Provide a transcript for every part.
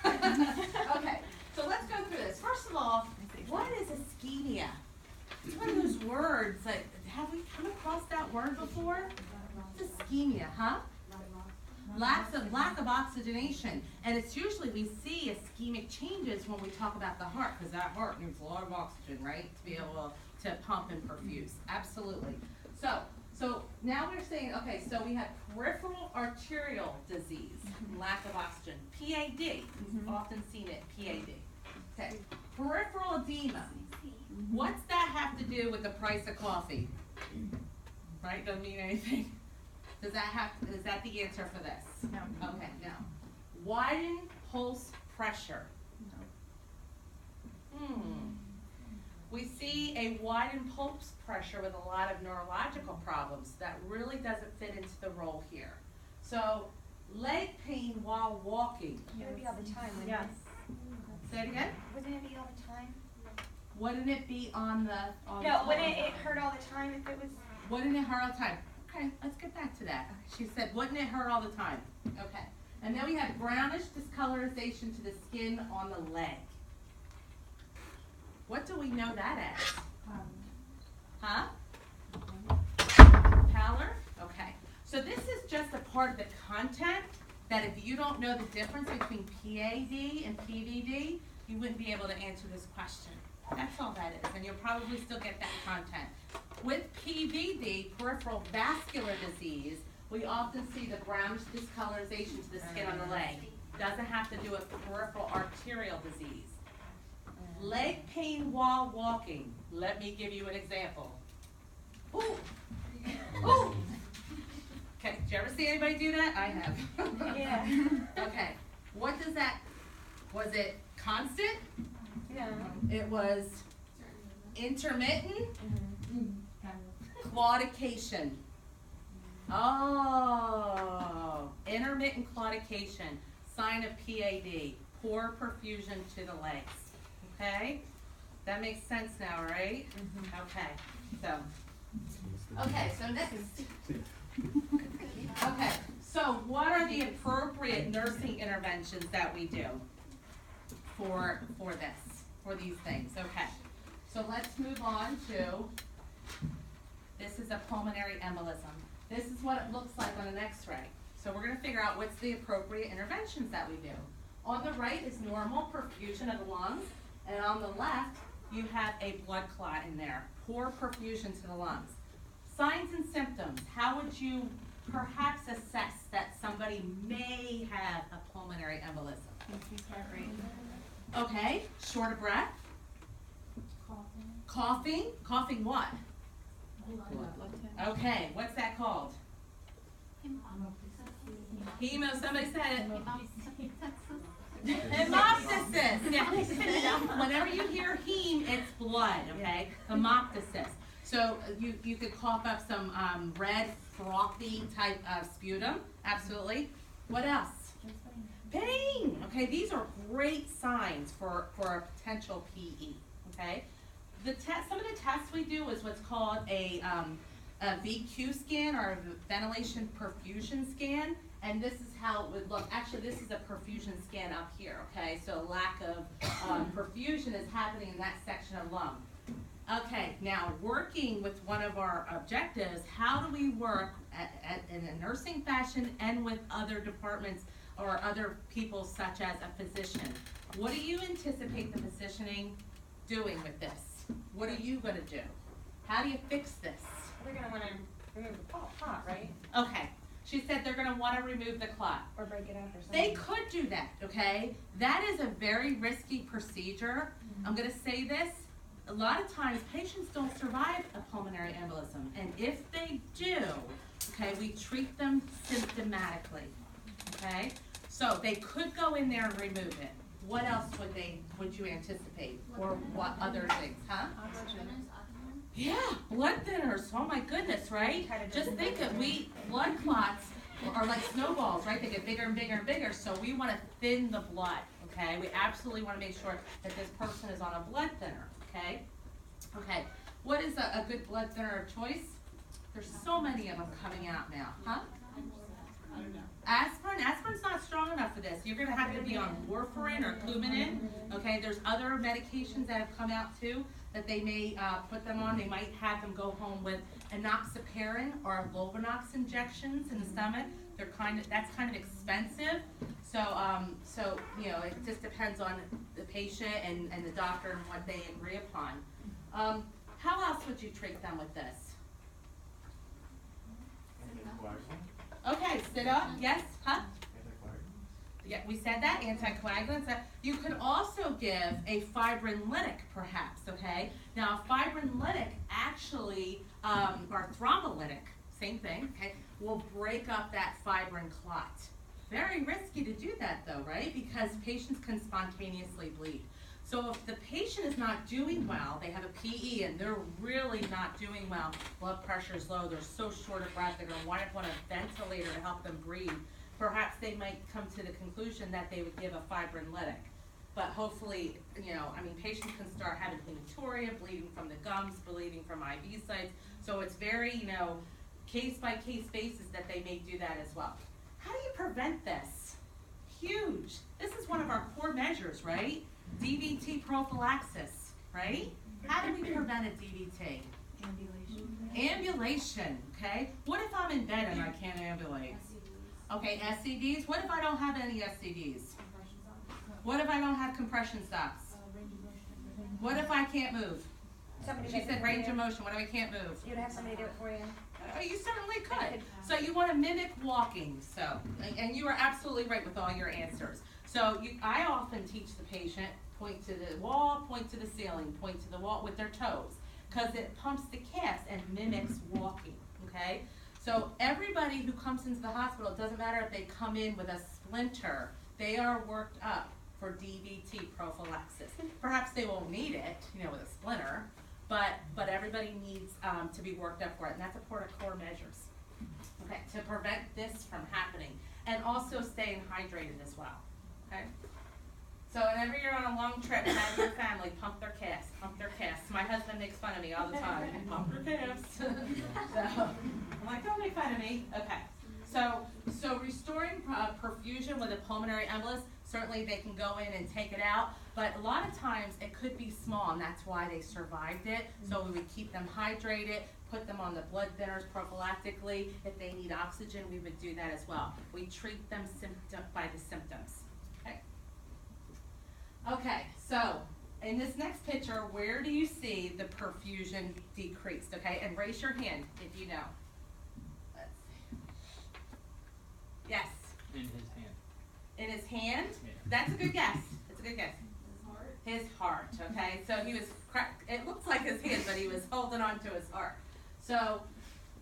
Okay, so let's go through this. First of all, what is ischemia? It's one of those words, like, have we come across that word before? It's ischemia, huh? Lack of oxygenation. And it's usually, we see ischemic changes when we talk about the heart, because that heart needs a lot of oxygen, right? To be able to pump and perfuse. Absolutely. So now we're saying, okay, so we have peripheral arterial disease, lack of oxygen, PAD. We've often seen it, PAD. Okay, peripheral edema. What's that have to do with the price of coffee? Right, doesn't mean anything. Is that the answer for this? No. Okay, no. Widen pulse pressure. No. We see a widened pulse pressure with a lot of neurological problems. That really doesn't fit into the role here. So, leg pain while walking. It would be all the time, wouldn't Yes. it? Say it again? Wouldn't it be all the time? Wouldn't it be on the No, wouldn't it hurt all the time if it was? Wouldn't it hurt all the time? Okay, let's get back to that. She said, wouldn't it hurt all the time? Okay. And then we have brownish discolorization to the skin on the leg. What do we know that as? Huh? Pallor? Okay. So this is just a part of the content that if you don't know the difference between PAD and PVD, you wouldn't be able to answer this question. That's all that is, and you'll probably still get that content. With PVD, peripheral vascular disease, we often see the brownish discolorization to the skin on the leg. Doesn't have to do with peripheral arterial disease. Leg pain while walking. Let me give you an example. Ooh. Ooh. Okay, did you ever see anybody do that? I have. Yeah. Okay, what does that, was it constant? No. It was intermittent claudication. Oh, intermittent claudication, sign of PAD, poor perfusion to the legs. Okay, that makes sense now, right? Okay, so next. Okay, so what are the appropriate nursing interventions that we do for these things? Okay, so let's move on to, this is a pulmonary embolism. This is what it looks like on an x-ray. So we're going to figure out what's the appropriate interventions that we do. On the right is normal perfusion of the lungs, and on the left you have a blood clot in there, poor perfusion to the lungs. Signs and symptoms, how would you perhaps assess that somebody may have a pulmonary embolism? Increased heart rate. Okay, short of breath. Coughing. Coughing what? Okay, what's that called? Hemo, somebody said it. Hemoptysis. Yeah. Whenever you hear heme, it's blood, okay? Hemoptysis. So you could cough up some red, frothy type of sputum. Absolutely. What else? Pain. Okay, these are great signs for a potential PE. Okay. Some of the tests we do is what's called a VQ scan, or a ventilation perfusion scan, and this is how it would look. Actually, this is a perfusion scan up here. Okay, so lack of perfusion is happening in that section of lung. Okay, now working with one of our objectives, how do we work in a nursing fashion and with other departments or other people such as a physician? What do you anticipate the physicianing doing with this? What are you going to do? How do you fix this? They're going to want to remove the clot, right? Okay, she said they're going to want to remove the clot. Or break it up or something. They could do that, okay? That is a very risky procedure. I'm going to say this. A lot of times patients don't survive a pulmonary embolism, and if they do, okay, we treat them symptomatically, okay? So they could go in there and remove it. What else would you anticipate, or what other things, huh? Yeah, blood thinners. Oh my goodness, right? Just think of blood clots are like snowballs, right? They get bigger and bigger and bigger. So we want to thin the blood, okay? We absolutely want to make sure that this person is on a blood thinner, okay? Okay, what is a good blood thinner of choice? There's so many of them coming out now, huh? Aspirin's not strong enough for this. You're gonna have to be on warfarin or Coumadin. Okay, there's other medications that have come out too that they may put them on. They might have them go home with enoxaparin or Lovenox injections in the stomach. That's kind of expensive. So you know, it just depends on the patient and the doctor and what they agree upon. How else would you treat them with this? Okay, sit up. Yes, huh? Yeah, we said that, anticoagulants. You could also give a fibrinolytic, perhaps, okay? Now, fibrinolytic actually, or thrombolytic, same thing, okay, will break up that fibrin clot. Very risky to do that, though, right? Because patients can spontaneously bleed. So if the patient is not doing well, they have a PE and they're really not doing well, blood pressure is low, they're so short of breath, they're going to want a ventilator to help them breathe. Perhaps they might come to the conclusion that they would give a fibrinolytic. But hopefully, you know, I mean, patients can start having hematuria, bleeding from the gums, bleeding from IV sites. So it's very, you know, case-by-case basis that they may do that as well. How do you prevent this? Huge. This is one of our core measures, right? DVT prophylaxis, right? How do we prevent a DVT? Ambulation, okay? What if I'm in bed and I can't ambulate? Okay, SCDs. What if I don't have any SCDs? What if I don't have compression stops? What if I can't move? She said range of motion. What if I can't move? You'd have somebody do it for you. You certainly could. So you want to mimic walking. So, and you are absolutely right with all your answers. So I often teach the patient, point to the wall, point to the ceiling, point to the wall with their toes, because it pumps the calves and mimics walking, okay? So everybody who comes into the hospital, it doesn't matter if they come in with a splinter, they are worked up for DVT prophylaxis. Perhaps they won't need it, you know, with a splinter, but everybody needs to be worked up for it, and that's a part of core measures, okay, to prevent this from happening, and also staying hydrated as well. Okay. So whenever you're on a long trip, have your family pump their calves, pump their calves. My husband makes fun of me all the time. Pump your calves. So I'm like, don't make fun of me. Okay. So restoring perfusion with a pulmonary embolus, certainly they can go in and take it out, but a lot of times it could be small, and that's why they survived it. So we would keep them hydrated, put them on the blood thinners prophylactically. If they need oxygen, we would do that as well. We treat them by the symptoms. Okay, so in this next picture, where do you see the perfusion decreased? Okay, and raise your hand if you know. Let's see. Yes. In his hand. In his hand? Yeah. That's a good guess. That's a good guess. His heart. Okay, so he was it looks like his hand, but he was holding on to his heart. So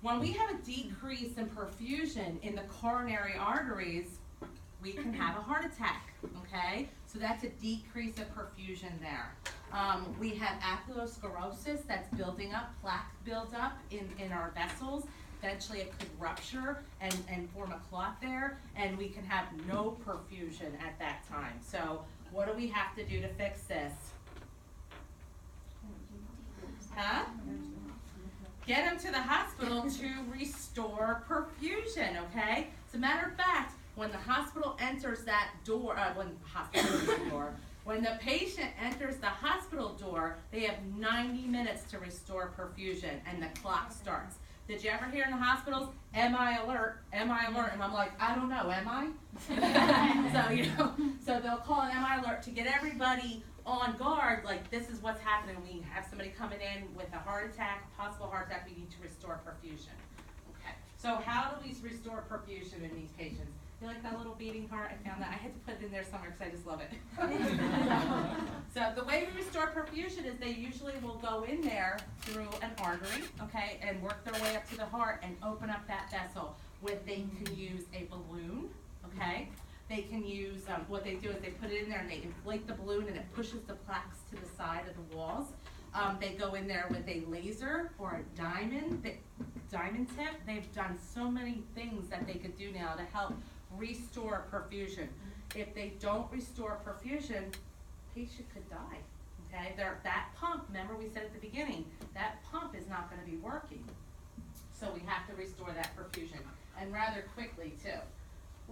when we have a decrease in perfusion in the coronary arteries, we can have a heart attack, okay? So that's a decrease of perfusion there. We have atherosclerosis that's building up, plaque builds up in our vessels. Eventually it could rupture and form a clot there, and we can have no perfusion at that time. So what do we have to do to fix this? Huh? Get them to the hospital to restore perfusion, okay? As a matter of fact, when the hospital enters that door, when the patient enters the hospital door, they have 90 minutes to restore perfusion, and the clock starts. Did you ever hear in the hospitals, MI alert, MI alert? And I'm like, I don't know, am I? So they'll call an MI alert to get everybody on guard, like this is what's happening. We have somebody coming in with a heart attack, possible heart attack, we need to restore perfusion. Okay, so how do we restore perfusion in these patients? You like that little beating heart? I found that. I had to put it in there somewhere because I just love it. So the way we restore perfusion is they usually will go in there through an artery, okay, and work their way up to the heart and open up that vessel. They can use a balloon, okay? They can use, what they do is they put it in there and they inflate the balloon and it pushes the plaques to the side of the walls. They go in there with a laser or a diamond tip. They've done so many things that they could do now to help restore perfusion. If they don't restore perfusion, patient could die. Okay, that pump, remember we said at the beginning, that pump is not going to be working. So we have to restore that perfusion, and rather quickly too.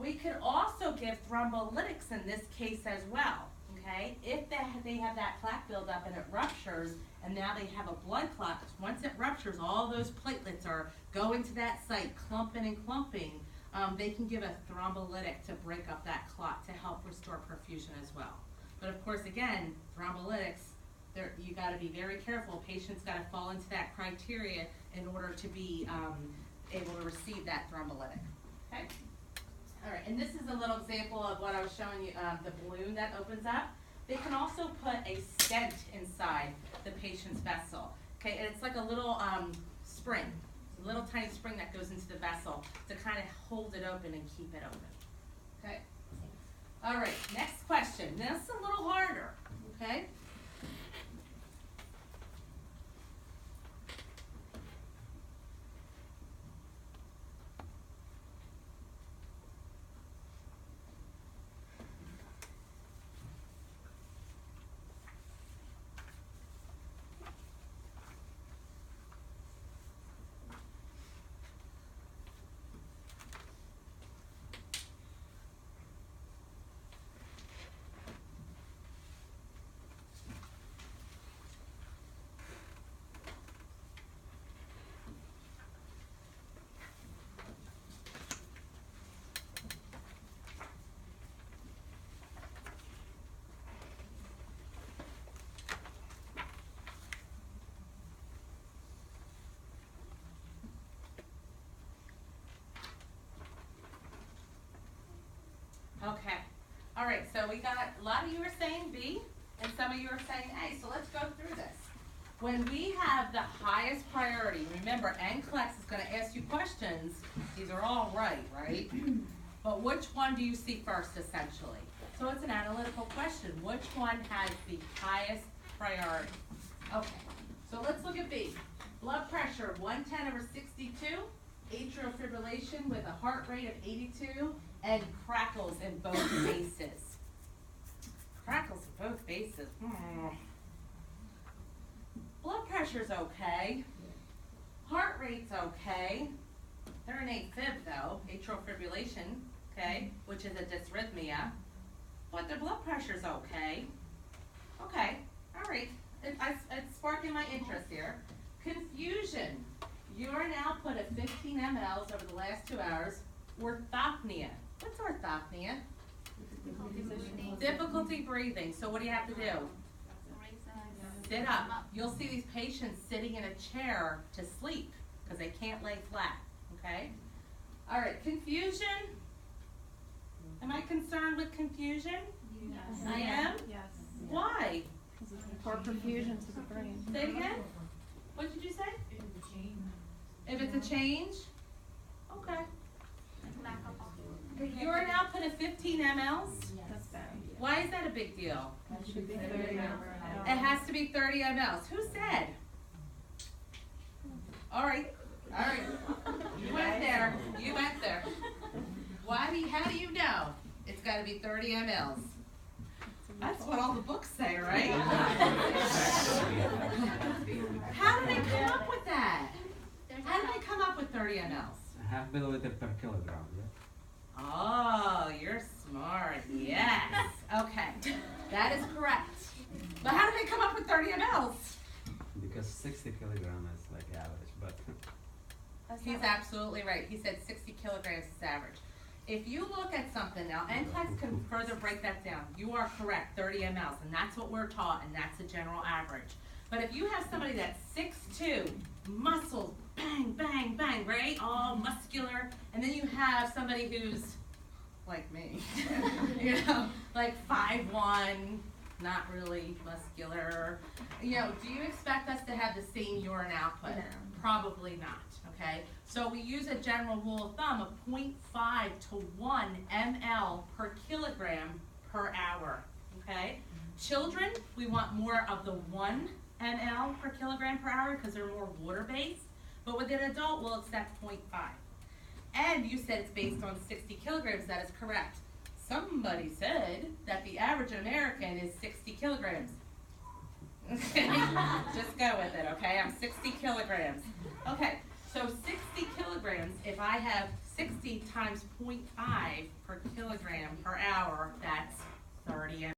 We could also give thrombolytics in this case as well, okay? If they have that plaque buildup and it ruptures, and now they have a blood clot, once it ruptures, all those platelets are going to that site, clumping and clumping. They can give a thrombolytic to break up that clot to help restore perfusion as well. But of course, again, thrombolytics, you gotta be very careful. Patients gotta fall into that criteria in order to be able to receive that thrombolytic, okay? All right, and this is a little example of what I was showing you, the balloon that opens up. They can also put a stent inside the patient's vessel, okay? And it's like a little spring, a little tiny spring that goes into the vessel to kind of hold it open and keep it open, okay? All right, next question. Now, this is a little harder, okay? Okay, all right, so we got, a lot of you are saying B, and some of you are saying A, so let's go through this. When we have the highest priority, remember, NCLEX is gonna ask you questions, these are all right? But which one do you see first, essentially? So it's an analytical question. Which one has the highest priority? Okay, so let's look at B. Blood pressure, 110/62, atrial fibrillation with a heart rate of 82, and crackles in both bases. Crackles in both bases. Blood pressure's okay. Heart rate's okay. They're an AFib though, atrial fibrillation, okay, which is a dysrhythmia. But their blood pressure's okay. Okay, all right. It's sparking my interest here. Confusion. Urine output of 15 mLs over the last 2 hours. Orthopnea. What's orthopnea? Difficulty breathing. So what do you have to do? Sit up. You'll see these patients sitting in a chair to sleep because they can't lay flat, okay? All right, confusion. Am I concerned with confusion? Yes. I am? Yes. Why? Because it's poor perfusion to the brain. Say it again? What did you say? If it's a change? Okay. Urine output of 15 mLs? That's bad. Why is that a big deal? It should be 30 It has to be 30 mLs. Who said? All right. You went there. How do you know? It's got to be 30 mLs. That's what all the books say, right? How did they come up with that? How did they come up with 30 mLs? Half milliliter per kilogram, yeah? Oh, you're smart. Yes. Okay. That is correct. But how did they come up with 30 mLs? Because 60 kilogram is like average, but He's absolutely right. He said 60 kilograms is average. If you look at something now, NCLEX can further break that down. You are correct, 30 mLs, and that's what we're taught, and that's the general average. But if you have somebody that's 6'2", muscles, bang, bang, bang, right? All muscular, and then you have somebody who's like me, you know, like 5'1", not really muscular. You know, do you expect us to have the same urine output? No. Probably not, okay? So we use a general rule of thumb of 0.5 to 1 ml per kilogram per hour, okay? Children, we want more of the 1 ml per kilogram per hour because they're more water-based, but with an adult, we'll accept 0.5. And you said it's based on 60 kilograms, that is correct. Somebody said that the average American is 60 kilograms. Okay, just go with it, okay? I'm 60 kilograms. Okay, so 60 kilograms, if I have 60 times 0.5 per kilogram per hour, that's 30 ml.